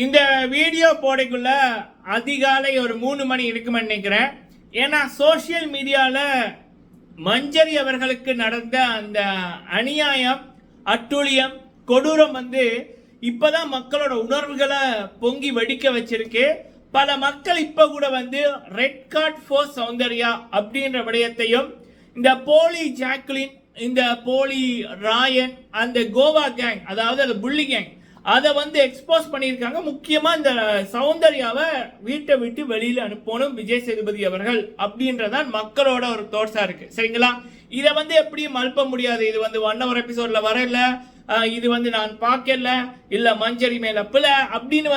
இந்த வீடியோ போடக்குள்ள அதிகாலை ஒரு 3 மணி இருக்குமென்னு நினைக்கிறேன். ஏன்னா சோசியல் மீடியாவில் மஞ்சரி அவர்களுக்கு நடந்த அந்த அநியாயம், அட்டூழியம், கொடூரம் இப்பதான் மக்களோட உணர்வுகளை பொங்கி வெடிக்க வச்சிருக்கு. பல மக்கள் இப்ப கூட ரெட் கார்ட் ஃபார் சௌந்தர்யா அப்படின்ற விடயத்தையும், இந்த போலி ஜாக்லின், இந்த போலி ராயன், அந்த கோவா கேங், அதாவது அந்த புள்ளி கேங், அதை எக்ஸ்போஸ் பண்ணியிருக்காங்க. முக்கியமா இந்த சௌந்தர்யாவை வீட்டை விட்டு வெளியில அனுப்பணும் விஜய் சேதுபதி அவர்கள் அப்படின்றதான் மக்களோட ஒரு தோட்ஸா இருக்கு. சரிங்களா? இதை எப்படியும் மறுப்ப முடியாது. இது 1 hour எபிசோட்ல வரல, இது நான் பார்க்கல, இல்ல மஞ்சரி மேல பிள்ளை அப்படின்னு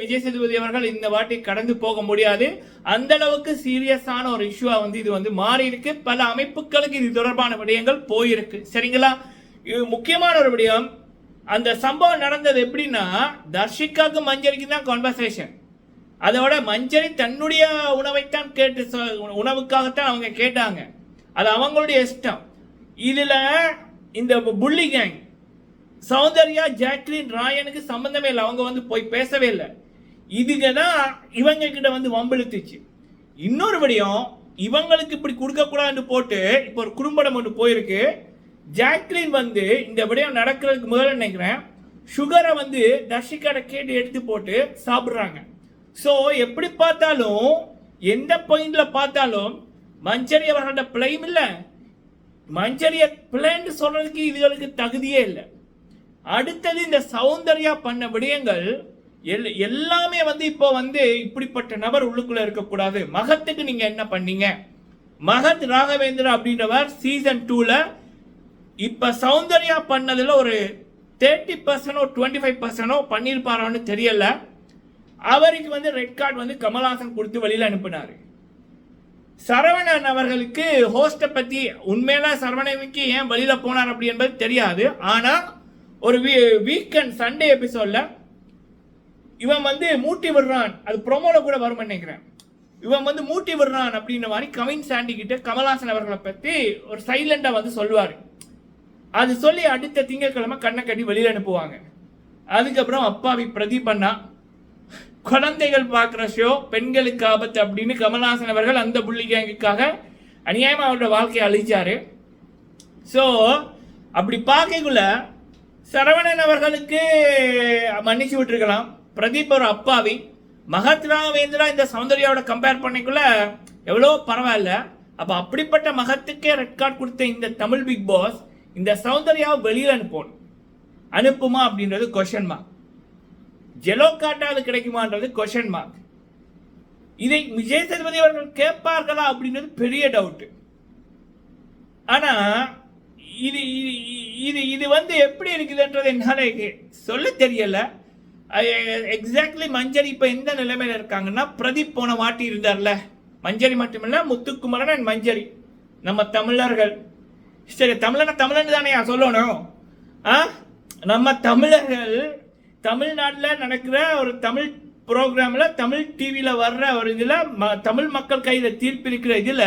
விஜய் சேதுபதி அவர்கள் இந்த வாட்டி கடந்து போக முடியாது. அந்த அளவுக்கு சீரியஸான ஒரு இஷ்யூவா இது மாறி இருக்கு. பல அமைப்புகளுக்கு இது தொடர்பான விடயங்கள் போயிருக்கு. சரிங்களா? இது முக்கியமான ஒரு விடயம். அந்த சம்பவம் நடந்தது எப்படின்னா, தர்ஷிகாவுக்கு மஞ்சரிக்கு தான் கான்வர்சேஷன். அதோட மஞ்சரி தன்னுடைய உணவைத்தான் கேட்டு, உணவுக்காகத்தான் அவங்க கேட்டாங்க. அது அவங்களுடைய இஷ்டம். இதுல இந்த புள்ளி கேங் சௌந்தர்யா, ஜாக்லின், ராயனுக்கு சம்பந்தமே இல்லை. அவங்க போய் பேசவே இல்லை. இதுங்க தான் இவங்க கிட்ட வம்பிழுத்துச்சு. இன்னொரு விடயம், இவங்களுக்கு இப்படி கொடுக்க கூடாதுன்னு போட்டு இப்போ ஒரு குறும்படம் ஒன்று போயிருக்கு. ஜாக்லின் இந்த விடயம் நடக்கிறதுக்கு முதல்ல நினைக்கிறேன் சுகரை தர்ஷிகாட கேட்டு எடுத்து போட்டு சாப்பிட்றாங்க. ஸோ எப்படி பார்த்தாலும், எந்த பாயிண்ட்ல பார்த்தாலும் மஞ்சரி அவர்களோட பிள்ளையும் இல்லை, மஞ்சரிய பிள்ளைன்னு சொல்றதுக்கு இதுகளுக்கு தகுதியே இல்லை. அடுத்தது இந்த சௌந்தர்யா பண்ண விடயங்கள் எல்லாமே இப்போ இப்படிப்பட்ட நபர் உள்ளுக்குள்ள இருக்கக்கூடாது. மகத்துக்கு நீங்க என்ன பண்ணீங்க? மகத் ராகவேந்திரா அப்படின்றவர் சீசன் 2ல இப்ப சௌந்தர்யா பண்ணதுல ஒரு 30% 25% பண்ணிருப்பாரான்னு தெரியல. அவருக்கு ரெட் கார்டு கமல்ஹாசன் கொடுத்து வெளியில அனுப்பினாரு. சரவணன் அவர்களுக்கு ஹோஸ்ட பத்தி உண்மையில சரவணனுக்கு ஏன் வெளியில போனார் அப்படி என்பது தெரியாது. ஆனா ஒரு வீக்கெண்ட் சண்டே எபிசோட்ல இவன் மூட்டி விடுறான், அது ப்ரோமோல கூட வரும் நினைக்கிறேன். இவன் மூட்டி விடுறான் அப்படின்ற மாதிரி கவின் சாண்டி கிட்ட கமல்ஹாசன் அவர்களை பத்தி ஒரு சைலண்டா சொல்லுவாரு. அது சொல்லி அடுத்த திங்கட்கிழமை கண்ணை கட்டி வெளியில அனுப்புவாங்க. அதுக்கப்புறம் அப்பாவி பிரதீப் அண்ணா குழந்தைகள் பார்க்குற ஷோ, பெண்களுக்கு ஆபத்து அப்படின்னு கமல்ஹாசன் அவர்கள் அந்த புள்ளி கேங்குக்காக அநியாயமா அவரோட வாழ்க்கையை அழிச்சாரு. ஸோ அப்படி பார்க்கக்குள்ள சரவணன் அவர்களுக்கு மன்னிச்சு விட்டுருக்கலாம். பிரதீப் ஒரு அப்பாவி. மகத் ராகவேந்திரா இந்த சௌந்தர்யாவோட கம்பேர் பண்ணிக்குள்ள எவ்வளோ பரவாயில்ல. அப்போ அப்படிப்பட்ட மகத்துக்கே ரெட் கார்டு கொடுத்த இந்த தமிழ் பிக் பாஸ் இந்த சௌந்தர்யாவை வெளியில் அனுப்புமா அப்படின்றது கொஸ்டின் மார்க். ஜெலோ காட்டாது கிடைக்குமான்றது கொஸ்டின் மார்க். இதை விஜய் சேதுபதி அவர்கள் கேட்பார்களா அப்படின்றது பெரிய டவுட். ஆனா இது இது இது எப்படி இருக்குதுன்றது என்னால சொல்ல தெரியல. எக்ஸாக்ட்லி மஞ்சரி இப்ப எந்த நிலைமையில இருக்காங்கன்னா, பிரதீப் போன வாட்டி இருந்தார்ல, மஞ்சரி மட்டுமில்ல முத்துக்குமரன் அண்ட் மஞ்சரி, நம்ம தமிழர்கள். சரி, தமிழன் தானே சொல்லணும். நம்ம தமிழர்கள் தமிழ்நாட்டில் நடக்கிற ஒரு தமிழ் ப்ரோக்ராம்ல, தமிழ் டிவியில வர்ற ஒரு இதுல தமிழ் மக்கள் கையில தீர்ப்பு இருக்கிற இதுல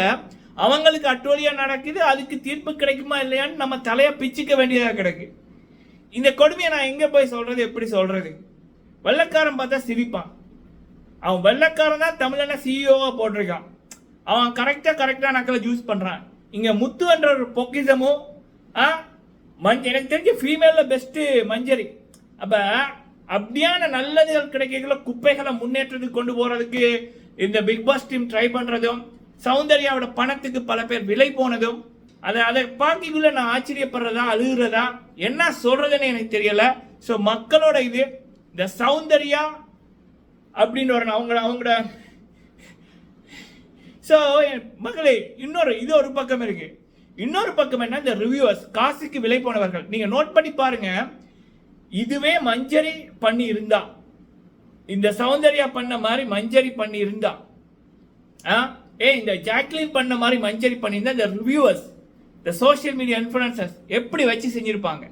அவங்களுக்கு அட்டோழியா நடக்குது. அதுக்கு தீர்ப்பு கிடைக்குமா இல்லையான்னு நம்ம தலைய பிச்சுக்க வேண்டியதாக கிடக்கு. இந்த கொடுமையை நான் எங்க போய் சொல்றது, எப்படி சொல்றது? வெள்ளக்காரன் பார்த்தா சிரிப்பான். அவன் வெள்ளக்காரன் தான் தமிழன சிஇஓவா போட்டிருக்கான். அவன் கரெக்டா நக்கலை ஜூஸ் பண்றான். இங்க முத்து என்ற ஒரு பொக்கிசமும் எனக்கு தெரிஞ்ச ஃபீமேல்ல பெஸ்ட் மஞ்சரி. அப்ப அப்படியான நல்லதுகள் கிடைக்கல குப்பைகளை முன்னேற்றத்துக்கு கொண்டு போறதுக்கு இந்த பிக் பாஸ் டீம் ட்ரை பண்றதும், சௌந்தர்யாவோட பணத்துக்கு பல பேர் விலை போனதும், அதை பார்க்கக்குள்ள நான் ஆச்சரியப்படுறதா அழுகுறதா என்ன சொல்றதுன்னு எனக்கு தெரியல. ஸோ மக்களோட இது இந்த சௌந்தர்யா அப்படின்னு ஒரு அவங்களோட. ஸோ மக்களே, இது ஒரு பக்கம் இருக்கு. இன்னொரு பக்கம் என்ன, இந்த ரிவ்யூவர்ஸ், காசுக்கு விலை போனவர்கள். நீங்க நோட் பண்ணி பாருங்க. இதுவே மஞ்சரி பண்ணி இருந்தா, இந்த சௌந்தர்யா பண்ண மாதிரி மஞ்சரி பண்ணி இருந்தா, இந்த ஜாக்லின் பண்ண மாதிரி மஞ்சரி பண்ணியிருந்தா, இந்த ரிவ்யூவர்ஸ், இந்த சோசியல் மீடியா இன்ஃபுளுசர்ஸ் எப்படி வச்சு செஞ்சிருப்பாங்க.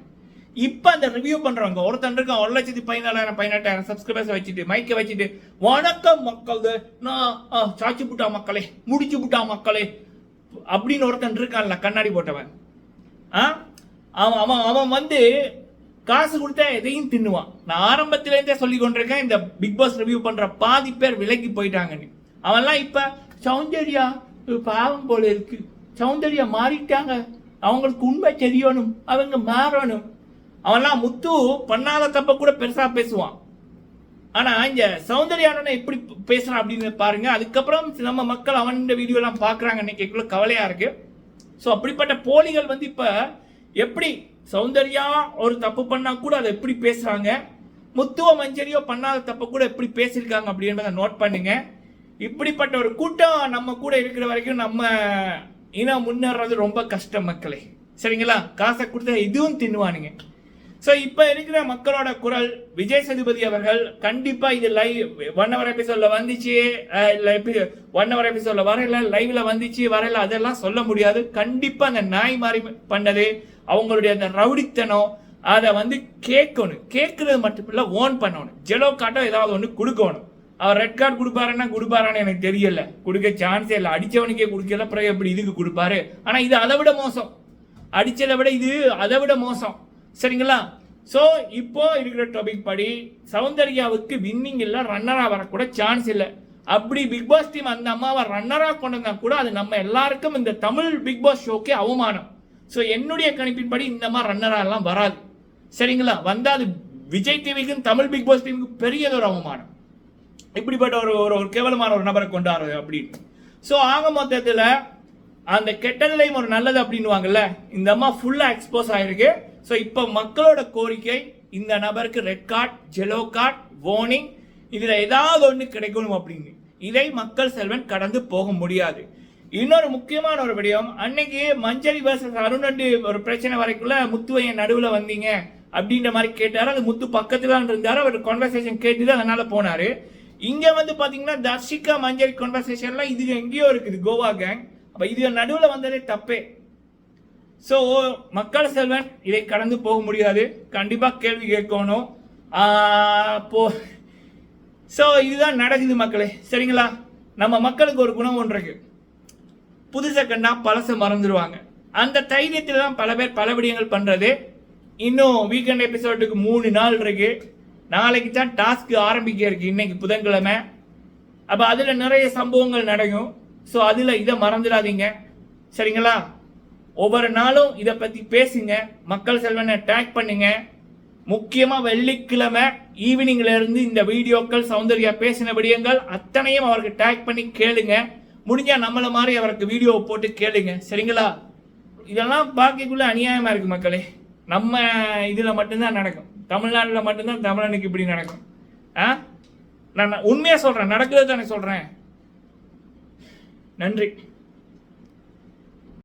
இப்ப அந்த ரிவ்யூ பண்றவங்க ஒருத்தன் இருக்கான் 1,14,000 சப்ஸ்கிரைபர்ஸ் வச்சுட்டு மைக்கை வச்சுட்டு, வணக்கம் மக்கள், நான் சாச்சி புட்டா மக்களே, முடிச்சு புட்டா மக்களே அப்படின்னு ஒருத்தன் இருக்கான்ல, கண்ணாடி போட்டவன். அவன் காசு கொடுத்தா எதையும் தின்னுவான். நான் ஆரம்பத்திலேருந்தே சொல்லி கொண்டிருக்கேன், இந்த பிக் பாஸ் ரிவ்யூ பண்ற பாதி பேர் விலகி போயிட்டாங்கன்னு. அவன்லாம் இப்ப சௌந்தர்யா பாவம் போல இருக்கு, சௌந்தர்யா மாறிட்டாங்க, அவங்களுக்கு உண்மை தெரியணும், அவங்க மாறணும். அவன்லாம் முத்து பண்ணாத தப்ப கூட பெருசா பேசுவான். ஆனா இங்க சௌந்தர்யானனை எப்படி பேசுறான் அப்படின்னு பாருங்க. அதுக்கப்புறம் நம்ம மக்கள் அவன் வீடியோ எல்லாம் பாக்குறாங்க, இன்னைக்கு கவலையா இருக்கு. ஸோ அப்படிப்பட்ட போலிகள் வந்து இப்ப எப்படி சௌந்தர்யா ஒரு தப்பு பண்ணா கூட அதை எப்படி பேசுறாங்க, முத்துவ மஞ்சரியோ பண்ணாத தப்ப கூட எப்படி பேசியிருக்காங்க அப்படின்றத நோட் பண்ணுங்க. இப்படிப்பட்ட ஒரு கூட்டம் நம்ம கூட இருக்கிற வரைக்கும் நம்ம இனம் முன்னேறது ரொம்ப கஷ்டம் மக்களே, சரிங்களா? காசை கொடுத்த இதுவும் தின்னுவானுங்க. ஸோ இப்போ இருக்கிற மக்களோட குரல், விஜய் சேதுபதி அவர்கள் கண்டிப்பா இது லைவ் 1 hour எபிசோட்ல வந்துச்சு, இல்லை 1 hour எபிசோட்ல வரல, லைவ்ல வந்துச்சு வரல, அதெல்லாம் சொல்ல முடியாது. கண்டிப்பா அந்த நாய் மாதிரி பண்ணது, அவங்களுடைய அந்த ரவுடித்தனம், அதை வந்து கேட்கணும். கேட்கறது மட்டும் இல்லை, ஓன் பண்ணணும். ஜெலோ காட்டோ ஏதாவது ஒன்று கொடுக்கணும். அவர் ரெட் கார்டு கொடுப்பாரான்னு எனக்கு தெரியல, கொடுக்க சான்ஸே இல்லை. அடிச்சவனுக்கே கொடுக்கல, பிறகு எப்படி இதுக்கு கொடுப்பாரு? ஆனா இது அதை விட மோசம், அடிச்சதை விட இது அதை விட மோசம், சரிங்களா? ஸோ இப்போ இருக்கிற டாபிக் படி சௌந்தர்யாவுக்கு வின்னிங் இல்லை, ரன்னரா வரக்கூட சான்ஸ் இல்லை. அப்படி பிக் பாஸ் டீம் அந்த அம்மாவை ரன்னரா கொண்டு வந்தா கூட அது நம்ம எல்லாருக்கும் இந்த தமிழ் பிக் பாஸ் ஷோக்கே அவமானம். ஸோ என்னுடைய கணிப்பின்படி இந்த மாதிரி ரன்னரா எல்லாம் வராது, சரிங்களா? வந்தா அது விஜய் டிவிக்கும் தமிழ் பிக் பாஸ் டீமுக்கு பெரியதொரு அவமானம். இப்படிப்பட்ட ஒரு ஒரு கேவலமான ஒரு நபரை கொண்டாரு அப்படின்னு. ஸோ ஆக மொத்தத்தில் அந்த கெட்டதுலையும் ஒரு நல்லது அப்படின்வாங்கல்ல, இந்த அம்மா ஃபுல்லா எக்ஸ்போஸ் ஆயிருக்கு. ஸோ இப்போ மக்களோட கோரிக்கை, இந்த நபருக்கு red card, yellow card, warning, இதுல ஏதாவது ஒன்று கிடைக்கணும் அப்படின்னு. இதை மக்கள் செல்வன் கடந்து போக முடியாது. இன்னொரு முக்கியமான ஒரு விடயம், அன்னைக்கு மஞ்சரி வர்சஸ் அருண் ஒரு பிரச்சனை வரைக்குள்ள முத்துவையன் நடுவில் வந்தீங்க அப்படின்ற மாதிரி கேட்டாரு. அது முத்து பக்கத்துல இருந்தாரு, அவர் கான்வர்சேஷன் கேட்டுதான் அதனால போனாரு. இங்க வந்து பாத்தீங்கன்னா தர்ஷிகா மஞ்சரி கான்வர்சேஷன்லாம் இது எங்கேயோ இருக்குது, கோவா கேங். அப்ப இது நடுவில் வந்ததே தப்பே. ஸோ மக்கள் செல்வன் இதை கடந்து போக முடியாது, கண்டிப்பா கேள்வி கேட்கணும். ஸோ இதுதான் நடக்குது மக்களே, சரிங்களா? நம்ம மக்களுக்கு ஒரு குணம் ஒன்று இருக்கு, புதுசை கண்டா பழசை மறந்துடுவாங்க. அந்த தைரியத்தில் தான் பல பேர் பல விடயங்கள் பண்றது. இன்னும் வீக்கெண்ட் எபிசோடுக்கு 3 நாள் இருக்கு. நாளைக்கு தான் டாஸ்க் ஆரம்பிக்க இருக்கு, இன்னைக்கு புதன்கிழமை. அப்ப அதுல நிறைய சம்பவங்கள் நடக்கும். ஸோ அதில் இதை மறந்துடாதீங்க, சரிங்களா? ஒவ்வொரு நாளும் இதை பற்றி பேசுங்க, மக்கள் செல்வனை டேக் பண்ணுங்க. முக்கியமாக வெள்ளிக்கிழமை ஈவினிங்ல இருந்து இந்த வீடியோக்கள், சௌந்தர்யா பேசின விடயங்கள் அத்தனையும் அவருக்கு டேக் பண்ணி கேளுங்க. முடிஞ்சா நம்மள மாதிரி அவருக்கு வீடியோ போட்டு கேளுங்க, சரிங்களா? இதெல்லாம் பார்க்கக்குள்ள அநியாயமாக இருக்கு மக்களே. நம்ம இதில் மட்டும்தான் நடக்கும், தமிழ்நாட்டில் மட்டும்தான் தமிழனுக்கு இப்படி நடக்கும். நான் உண்மையாக சொல்கிறேன், நடக்கிறது தானே சொல்கிறேன். நன்றி.